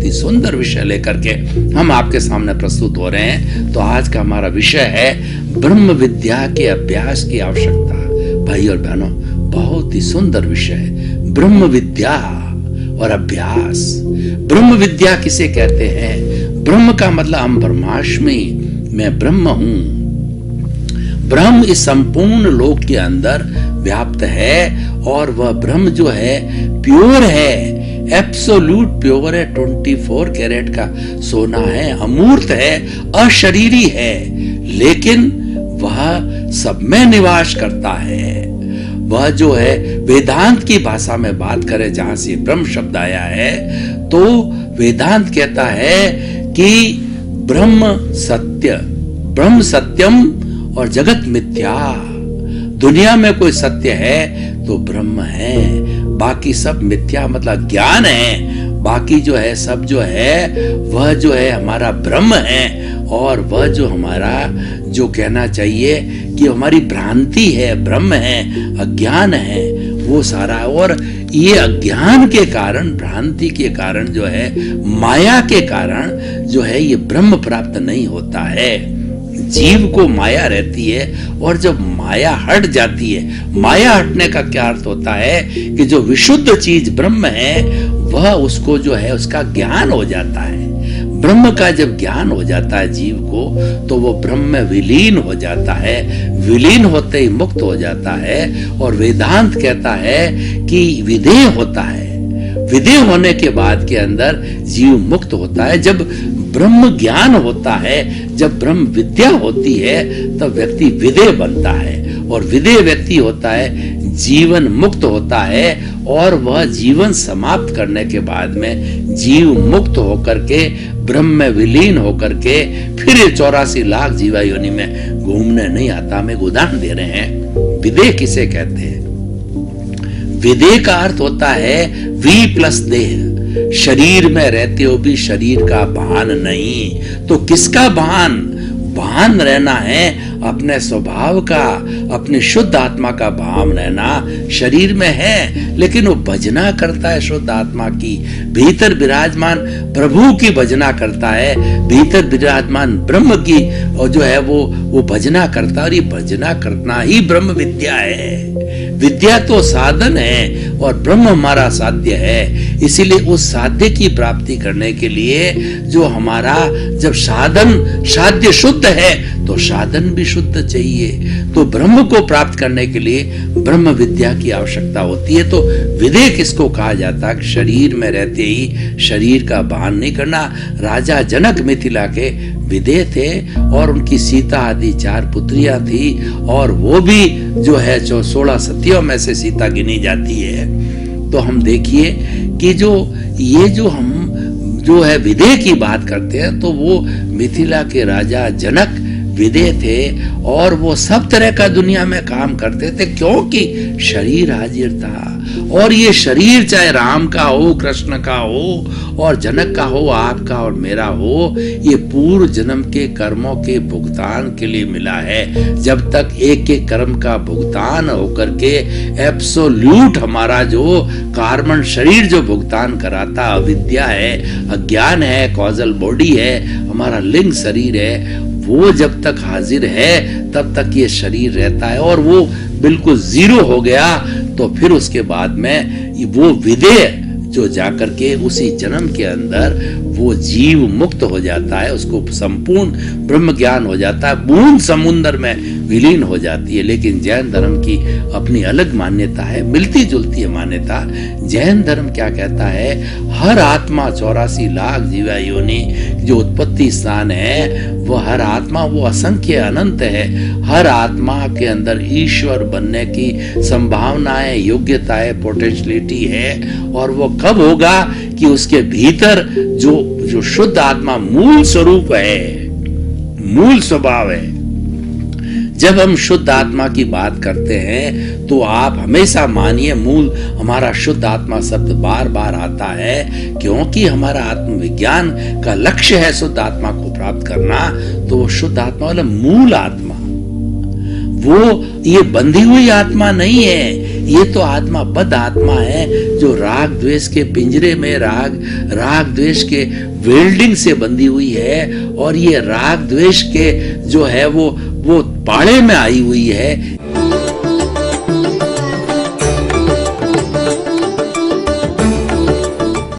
ही सुंदर विषय लेकर के हम आपके सामने प्रस्तुत हो रहे हैं। तो आज का हमारा विषय है ब्रह्म विद्या के अभ्यास की आवश्यकता। भाई और बहनों, बहुत ही सुंदर विषय है, ब्रह्म विद्या और अभ्यास। ब्रह्म विद्या किसे कहते हैं? ब्रह्म का मतलब हम ब्रह्माष्टमी, मैं ब्रह्म हूं। ब्रह्म इस संपूर्ण लोक के अंदर व्याप्त है और वह ब्रह्म जो है प्योर है, एब्सोल्यूट प्योर है, 24 कैरेट का सोना है, अमूर्त है, अशरीरी है, लेकिन वह सब में निवास करता है। वह जो है वेदांत की भाषा में बात करें, जहां से ब्रह्म शब्द आया है, तो वेदांत कहता है कि ब्रह्म सत्य, ब्रह्म सत्यम और जगत मिथ्या। दुनिया में कोई सत्य है तो ब्रह्म है, बाकी सब मिथ्या मतलब ज्ञान है। बाकी जो है सब जो है वह जो है हमारा ब्रह्म है, और वह जो हमारा जो कहना चाहिए कि हमारी भ्रांति है, ब्रह्म है, अज्ञान है, वो सारा। और ये अज्ञान के कारण, भ्रांति के कारण जो है, माया के कारण जो है, ये ब्रह्म प्राप्त नहीं होता है। जीव को माया रहती है, और जब माया हट जाती है, माया हटने का क्या अर्थ होता है कि जो विशुद्ध चीज ब्रह्म है वह उसको जो है उसका ज्ञान हो जाता है। ब्रह्म का जब ज्ञान हो जाता है जीव को, तो वो ब्रह्म में विलीन हो जाता है। विलीन होते ही मुक्त हो जाता है। और वेदांत कहता है कि विदेह होता है। विदेह होने के बाद के अंदर जीव मुक्त होता है। जब ब्रह्म ज्ञान होता है, जब ब्रह्म विद्या होती है, तब व्यक्ति विदेह बनता है। और विदेह व्यक्ति होता है, जीवन मुक्त होता है, और वह जीवन समाप्त करने के बाद में जीव मुक्त होकर के ब्रह्म में विलीन होकर के फिर 84 लाख जीवा योनि में घूमने नहीं आता। हम एक उदाहरण दे रहे हैं, विदेह किसे कहते हैं? विदेह का अर्थ होता है वी प्लस देह। शरीर में रहते हो भी शरीर का भान नहीं, तो किसका भान? भान रहना है अपने स्वभाव का, अपनी शुद्ध आत्मा का भाव रहना शरीर में है, लेकिन वो भजना करता है शुद्ध आत्मा की। भीतर विराजमान प्रभु की भजना करता है, भीतर विराजमान ब्रह्म की, और जो है वो भजना करता है। और ये भजना करना ही ब्रह्म विद्या है। विद्या तो साधन है और ब्रह्म हमारा साध्य है। इसीलिए उस साध्य की प्राप्ति करने के लिए जो हमारा जब साधन साध्य शुद्ध है, तो साधन भी शुद्ध चाहिए। तो ब्रह्म को प्राप्त करने के लिए ब्रह्म विद्या की आवश्यकता होती है। तो विदेह किसको कहा जाता है? शरीर में रहते ही शरीर का भान नहीं करना। राजा जनक मिथिला के विदेह थे, और उनकी सीता आदि 4 पुत्रियां थी, और वो भी जो है 16 सतियों में से सीता गिनी जाती है। तो हम देखिए कि ये जो हम जो है विदेह की बात करते हैं, तो वो मिथिला के राजा जनक विदेह थे, और वो सब तरह का दुनिया में काम करते थे, क्योंकि शरीर हाजिर था। और ये शरीर चाहे राम का हो, कृष्ण का हो, और जनक का हो, आपका और मेरा हो, ये पूर्व जन्म के कर्मों के भुगतान के लिए मिला है। जब तक एक एक कर्म का भुगतान होकर के एब्सोल्यूट हमारा जो कार्बन शरीर जो भुगतान कराता, अविद्या है, अज्ञान है, कॉजल बॉडी है, हमारा लिंग शरीर है, वो जब तक हाजिर है तब तक ये शरीर रहता है। और वो बिल्कुल जीरो हो गया तो फिर उसके बाद में वो विदेह जो जाकर के उसी जन्म के अंदर वो जीव मुक्त हो जाता है, उसको संपूर्ण ब्रह्म ज्ञान हो जाता है, बूंद समुद्र में विलीन हो जाती है। लेकिन जैन धर्म की अपनी अलग मान्यता है, मिलती जुलती है मान्यता। जैन धर्म क्या कहता है? हर आत्मा 84 लाख जीवा योनि जो उत्पत्ति स्थान है, वो हर आत्मा वो असंख्य अनंत है। हर आत्मा के अंदर ईश्वर बनने की संभावनाएं, योग्यताएं, पोटेंशियलिटी है। और वो कब होगा कि उसके भीतर जो शुद्ध आत्मा मूल स्वरूप है, मूल स्वभाव है। जब हम शुद्ध आत्मा की बात करते हैं तो आप हमेशा मानिए मूल हमारा शुद्ध आत्मा शब्द बार बार आता है, क्योंकि हमारा आत्मविज्ञान का लक्ष्य है शुद्ध आत्मा को प्राप्त करना। तो शुद्ध आत्मा वाला मूल आत्मा, वो ये बंधी हुई आत्मा नहीं है, ये तो आत्मा बद आत्मा है जो राग द्वेष के पिंजरे में राग द्वेष के वेल्डिंग से बंधी हुई है, और ये राग द्वेष के जो है वो पाड़े में आई हुई है।